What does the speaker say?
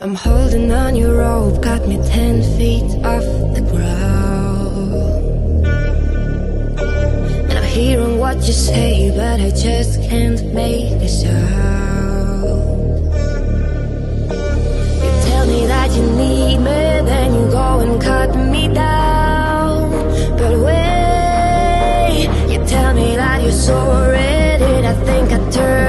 I'm holding on your rope, got me 10 feet off the ground. And I'm hearing what you say, but I just can't make a sound. You tell me that you need me, then you go and cut me down. But wait, you tell me that you're sorry, did I think I turned